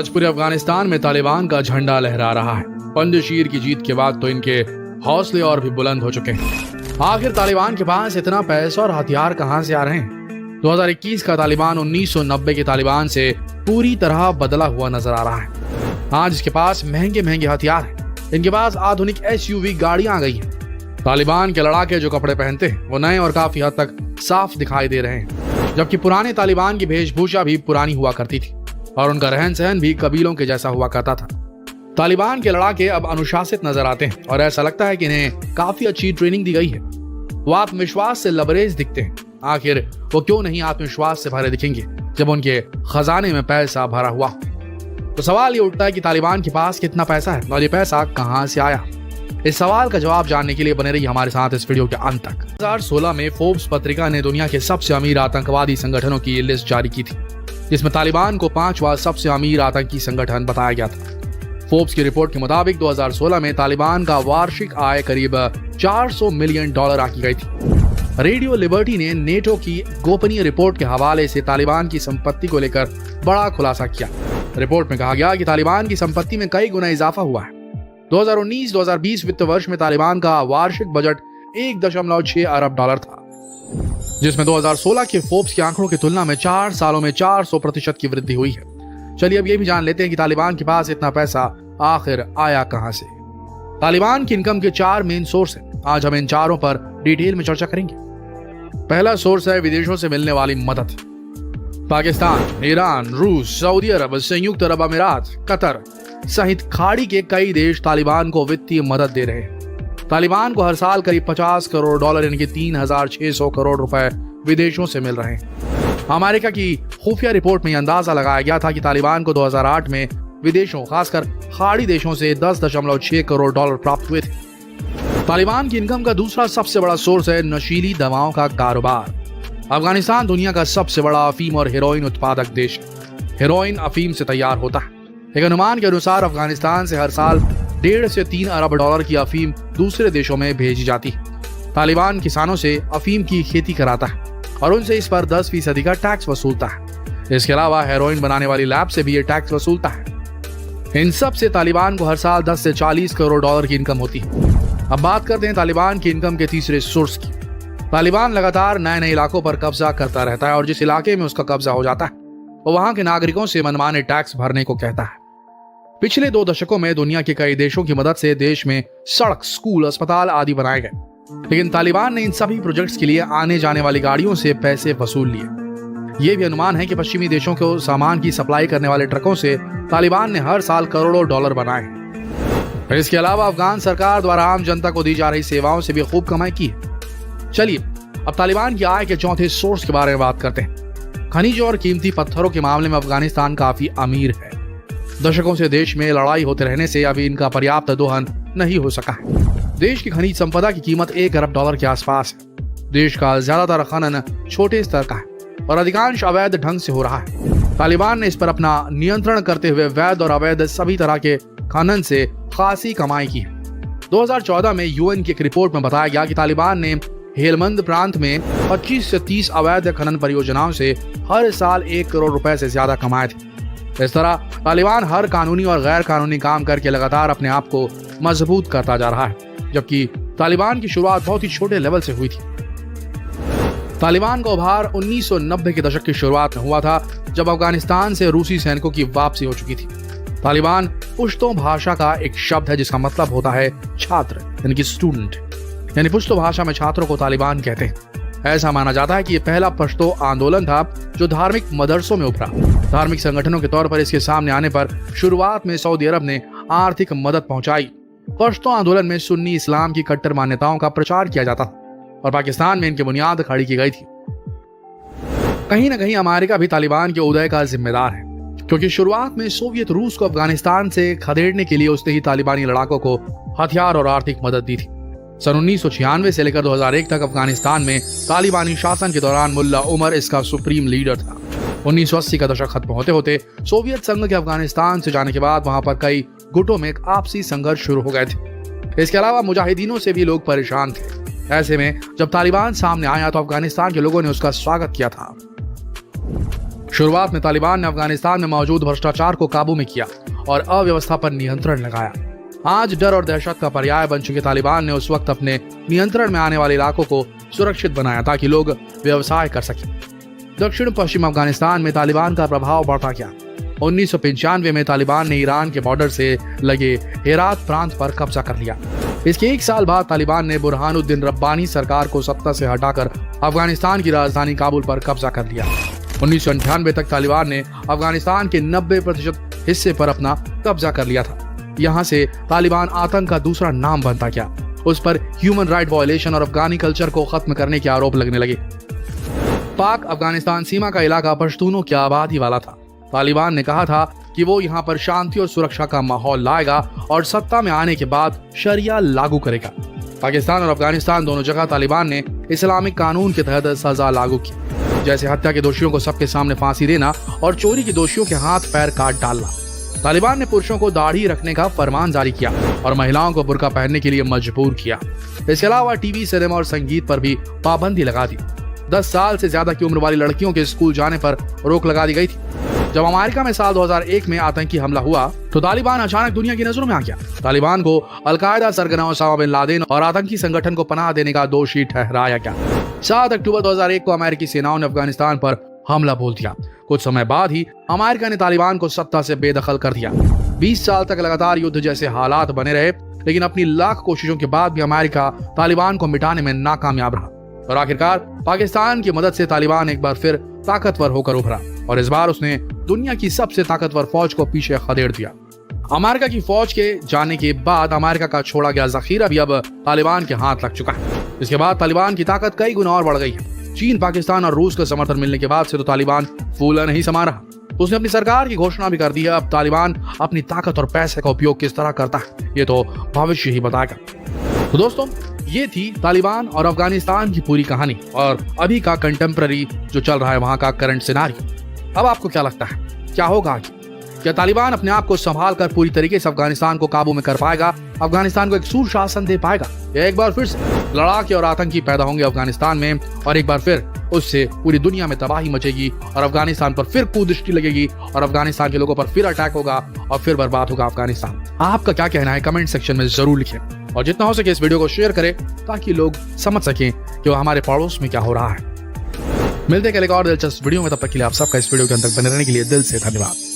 आज पूरे अफगानिस्तान में तालिबान का झंडा लहरा रहा है। पंजशीर की जीत के बाद तो इनके हौसले और भी बुलंद हो चुके हैं। आखिर तालिबान के पास इतना पैसा और हथियार कहां से आ रहे हैं? 2021 का तालिबान 1990 के तालिबान से पूरी तरह बदला हुआ नजर आ रहा है। आज इसके पास महंगे महंगे हथियार हैं। इनके पास आधुनिक SUV गाड़ियां आ गई हैं। तालिबान के लड़ाके जो कपड़े पहनते हैं वो नए और काफी हद तक साफ दिखाई दे रहे हैं, जबकि पुराने तालिबान की वेशभूषा भी पुरानी हुआ करती थी और उनका रहन सहन भी कबीलों के जैसा हुआ करता था। तालिबान के लड़ाके अब अनुशासित नजर आते हैं और ऐसा लगता है कि इन्हें काफी अच्छी ट्रेनिंग दी गई है। वो आत्मविश्वास से लबरेज दिखते हैं। आखिर वो क्यों नहीं आत्मविश्वास से भरे दिखेंगे जब उनके खजाने में पैसा भरा हुआ? तो सवाल ये उठता है कि तालिबान के पास कितना पैसा है और ये पैसा कहां से आया? इस सवाल का जवाब जानने के लिए बने रहिए हमारे साथ इस वीडियो के अंत तक। 2016 में फोर्ब्स पत्रिका ने दुनिया के सबसे अमीर आतंकवादी संगठनों की लिस्ट जारी की थी, जिसमें तालिबान को 5वां सबसे अमीर आतंकी संगठन बताया गया था। फोर्ब्स की रिपोर्ट के मुताबिक 2016 में तालिबान का वार्षिक आय करीब $400 मिलियन आंकी गई थी। रेडियो लिबर्टी ने नेटो की गोपनीय रिपोर्ट के हवाले से तालिबान की संपत्ति को लेकर बड़ा खुलासा किया। रिपोर्ट में कहा गया कि तालिबान की संपत्ति में कई गुना इजाफा हुआ है। 2019-2020 वित्त वर्ष में तालिबान का वार्षिक बजट $1.6 अरब था, जिसमें 2016 के फोर्ब्स के आंकड़ों की तुलना में 4 सालों में 400% की वृद्धि हुई है। चलिए अब ये भी जान लेते हैं कि तालिबान के पास इतना पैसा आखिर आया कहां से। तालिबान की इनकम के 4 मेन सोर्स हैं। आज हम इन चारों पर डिटेल में चर्चा करेंगे। पहला सोर्स है विदेशों से मिलने वाली मदद। पाकिस्तान, ईरान, रूस, सऊदी अरब, संयुक्त अरब अमीरात, कतर सहित खाड़ी के कई देश तालिबान को वित्तीय मदद दे रहे हैं। तालिबान को हर साल करीब $50 करोड़ यानी कि 3,600 करोड़ रुपए विदेशों से मिल रहे हैं। अमेरिका की खुफिया रिपोर्ट में अंदाजा लगाया गया था कि तालिबान को 2008 में विदेशों खासकर खाड़ी देशों से $10.6 करोड़ प्राप्त हुए थे। तालिबान की इनकम का दूसरा सबसे बड़ा सोर्स है नशीली दवाओं का कारोबार। अफगानिस्तान दुनिया का सबसे बड़ा अफीम और हेरोइन उत्पादक देश है। हेरोइन अफीम से तैयार होता है। एक अनुमान के अनुसार अफगानिस्तान से हर साल $1.5 से $3 अरब की अफीम दूसरे देशों में भेजी जाती है। तालिबान किसानों से अफीम की खेती कराता है और उनसे इस पर 10% का टैक्स वसूलता है। इसके अलावा हेरोइन बनाने वाली लैब से भी ये टैक्स वसूलता है। इन सब से तालिबान को हर साल 10 से $40 करोड़ की इनकम होती है। अब बात करते हैं तालिबान की इनकम के तीसरे सोर्स की। तालिबान लगातार नए नए इलाकों पर कब्जा करता रहता है और जिस इलाके में उसका कब्जा हो जाता है वो वहां के नागरिकों से मनमाने टैक्स भरने को कहता है। पिछले 2 दशकों में दुनिया के कई देशों की मदद से देश में सड़क, स्कूल, अस्पताल आदि बनाए गए, लेकिन तालिबान ने इन सभी प्रोजेक्ट्स के लिए आने जाने वाली गाड़ियों से पैसे वसूल लिए। ये भी अनुमान है कि पश्चिमी देशों को सामान की सप्लाई करने वाले ट्रकों से तालिबान ने हर साल करोड़ों डॉलर बनाए। इसके अलावा अफगान सरकार द्वारा आम जनता को दी जा रही सेवाओं से भी खूब कमाई की है। चलिए अब तालिबान की आय के चौथे सोर्स के बारे में बात करते हैं। खनिज और कीमती पत्थरों के मामले में अफगानिस्तान काफी अमीर है। दशकों से देश में लड़ाई होते रहने से अभी इनका पर्याप्त दोहन नहीं हो सका है। देश की खनिज संपदा की कीमत $1 अरब के आसपास है। देश का ज्यादातर खनन छोटे स्तर का है और अधिकांश अवैध ढंग से हो रहा है। तालिबान ने इस पर अपना नियंत्रण करते हुए वैध और अवैध सभी तरह के खनन से खासी कमाई की है। 2014 में UN की एक रिपोर्ट में बताया गया कि तालिबान ने हेलमंद प्रांत में 25 से 30 अवैध खनन परियोजनाओं से हर साल $1 करोड़ से ज्यादा कमाए थे। इस तरह तालिबान हर कानूनी और गैर कानूनी काम करके लगातार अपने आप को मजबूत करता जा रहा है, जबकि तालिबान की शुरुआत बहुत ही छोटे लेवल से हुई थी। तालिबान का उभार 1990 के दशक की शुरुआत में हुआ था, जब अफगानिस्तान से रूसी सैनिकों की वापसी हो चुकी थी। तालिबान पुश्तो भाषा का एक शब्द है जिसका मतलब होता है छात्र यानी कि स्टूडेंट, यानी पुश्तो भाषा में छात्रों को तालिबान कहते हैं। ऐसा माना जाता है कि ये पहला पश्तो आंदोलन था जो धार्मिक मदरसों में उभरा। धार्मिक संगठनों के तौर पर इसके सामने आने पर शुरुआत में सऊदी अरब ने आर्थिक मदद पहुंचाई। पश्तो आंदोलन में सुन्नी इस्लाम की कट्टर मान्यताओं का प्रचार किया जाता था और पाकिस्तान में इनकी बुनियाद खड़ी की गई थी। कहीं न कहीं अमेरिका भी तालिबान के उदय का जिम्मेदार है, क्योंकि शुरुआत में सोवियत रूस को अफगानिस्तान से खदेड़ने के लिए उसने ही तालिबानी लड़ाकों को हथियार और आर्थिक मदद दी थी। सन 1996 से लेकर 2001 तक अफगानिस्तान में तालिबानी शासन के दौरान मुल्ला उमर इसका सुप्रीम लीडर था। 1980 का दशक खत्म होते होते सोवियत संघ के अफगानिस्तान से जाने के बाद वहां पर कई गुटों में आपसी संघर्ष शुरू हो गए थे। इसके अलावा मुजाहिदीनों से भी लोग परेशान थे। ऐसे में जब तालिबान सामने आया तो अफगानिस्तान के लोगों ने उसका स्वागत किया था। शुरुआत में तालिबान ने अफगानिस्तान में मौजूद भ्रष्टाचार को काबू में किया और अव्यवस्था पर नियंत्रण लगाया। आज डर और दहशत का पर्याय बन चुके तालिबान ने उस वक्त अपने नियंत्रण में आने वाले इलाकों को सुरक्षित बनाया ताकि लोग व्यवसाय कर सकें। दक्षिण पश्चिम अफगानिस्तान में तालिबान का प्रभाव बढ़ता गया। 1995 में तालिबान ने ईरान के बॉर्डर से लगे हेरात प्रांत पर कब्जा कर लिया। इसके एक साल बाद तालिबान ने बुरहानुद्दीन रब्बानी सरकार को सत्ता से हटाकर अफगानिस्तान की राजधानी काबुल पर कब्जा कर लिया। 1998 तक तालिबान ने अफगानिस्तान के 90% हिस्से पर अपना कब्जा कर लिया था। यहाँ से तालिबान आतंक का दूसरा नाम बनता गया। उस पर ह्यूमन राइट वायलेशन और अफगानी कल्चर को खत्म करने के आरोप लगने लगे। पाक अफगानिस्तान सीमा का इलाका पश्तूनों की आबादी वाला था। तालिबान ने कहा था कि वो यहाँ पर शांति और सुरक्षा का माहौल लाएगा और सत्ता में आने के बाद शरिया लागू करेगा। पाकिस्तान और अफगानिस्तान दोनों जगह तालिबान ने इस्लामिक कानून के तहत सजा लागू की, जैसे हत्या के दोषियों को सबके सामने फांसी देना और चोरी के दोषियों के हाथ पैर काट डालना। तालिबान ने पुरुषों को दाढ़ी रखने का फरमान जारी किया और महिलाओं को बुर्का पहनने के लिए मजबूर किया। इसके अलावा टीवी, सिनेमा और संगीत पर भी पाबंदी लगा दी। 10 साल से ज्यादा की उम्र वाली लड़कियों के स्कूल जाने पर रोक लगा दी गई थी। जब अमेरिका में साल 2001 में आतंकी हमला हुआ तो तालिबान अचानक दुनिया की नजरों में आ गया। तालिबान को अलकायदा सरगना ओसामा बिन लादेन और आतंकी संगठन को पनाह देने का दोषी ठहराया गया। 7 अक्टूबर 2001 को अमेरिकी सेनाओं ने अफगानिस्तान पर हमला बोल दिया। कुछ समय बाद ही अमेरिका ने तालिबान को सत्ता से बेदखल कर दिया। 20 साल तक लगातार युद्ध जैसे हालात बने रहे, लेकिन अपनी लाख कोशिशों के बाद भी अमेरिका तालिबान को मिटाने में नाकामयाब रहा और आखिरकार पाकिस्तान की मदद से तालिबान एक बार फिर ताकतवर होकर उभरा और इस बार उसने दुनिया की सबसे ताकतवर फौज को पीछे खदेड़ दिया। अमेरिका की फौज के जाने के बाद अमेरिका का छोड़ा गया जखीरा भी अब तालिबान के हाथ लग चुका है। इसके बाद तालिबान की ताकत कई गुना और बढ़ गई है। चीन, पाकिस्तान और रूस का समर्थन मिलने के बाद से तो तालिबान फूला नहीं समा रहा। उसने अपनी सरकार की घोषणा भी कर दी है। अब तालिबान अपनी ताकत और पैसे का उपयोग किस तरह करता है ये तो भविष्य ही बताएगा। तो दोस्तों, ये थी तालिबान और अफगानिस्तान की पूरी कहानी और अभी का कंटेम्पररी जो चल रहा है वहां का करंट सिनारियो। अब आपको क्या लगता है, क्या होगा आगे? क्या तालिबान अपने आप को संभाल कर पूरी तरीके से अफगानिस्तान को काबू में कर पाएगा, अफगानिस्तान को एक सुशासन दे पाएगा, या एक बार फिर से लड़ाके और आतंकी पैदा होंगे अफगानिस्तान में और एक बार फिर उससे पूरी दुनिया में तबाही मचेगी और अफगानिस्तान पर फिर कुदृष्टि लगेगी और अफगानिस्तान के लोगों पर फिर अटैक होगा और फिर बर्बाद होगा अफगानिस्तान? आपका क्या कहना है कमेंट सेक्शन में जरूर लिखें और जितना हो सके इस वीडियो को शेयर करें ताकि लोग समझ सकें कि वो हमारे पड़ोस में क्या हो रहा है। मिलते हैं कल एक और दिलचस्प वीडियो में, तब तक के लिए आप सबका इस वीडियो के अंत तक बने रहने के लिए दिल से धन्यवाद।